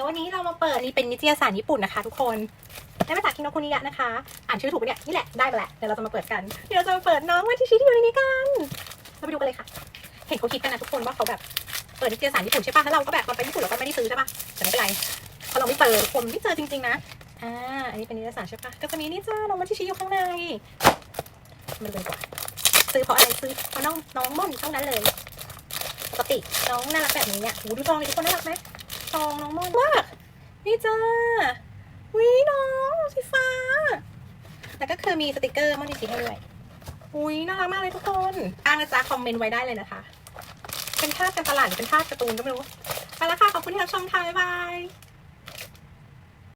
วันนี้เรามาเปิดนี่เป็นนิตยสารญี่ปุ่นนะคะทุกคนได้มาจากคิโนคุนิยะนะคะอ่านชื่อถูกปะเนี่ยนี่แหละได้ไปแหละเดี๋ยวเราจะมาเปิดกันเดี๋ยวเราจะมาเปิดน้องวัชิชิที่อยู่ในนี้กันเราไปดูกันเลยค่ะเห็นเขาคิดกันนะทุกคนว่าเขาแบบเปิดนิตยสารญี่ปุ่นใช่ปะแล้วเราก็แบบตอนไปญี่ปุ่นเราก็ไม่ได้ซื้อใช่ปะแต่ไม่เป็นไรเพราะเราไม่เปิดคนไม่เจอจริงๆนะอันนี้เป็นนิตยสารใช่ปะก็จะมีนี่จ้าน้องวัชิชิอยู่ข้างในมันเลยกว่าซื้อเพราะอะไรซื้อเพราะน้องม่อนเท่านั้นเลยปกติน้องน่ารักแบบนี้เนี่ยดูทองเลยทุกคนน่ารักไหมทองน้องม่อนมากนี่จ้าวิน้องสีฟ้าแล้วก็คือมีสติกเกอร์ม่อนดิชิให้ด้วยอุ้ยน่ารักมากเลยทุกคนอ้างนะจ๊ะคอมเมนต์ไว้ได้เลยนะคะเป็นภาพการตลาดหรือเป็นภาพการ์ตูนก็ไม่รู้ไปแล้วค่ะขอบคุณที่รับชมค่ะบ๊ายบาย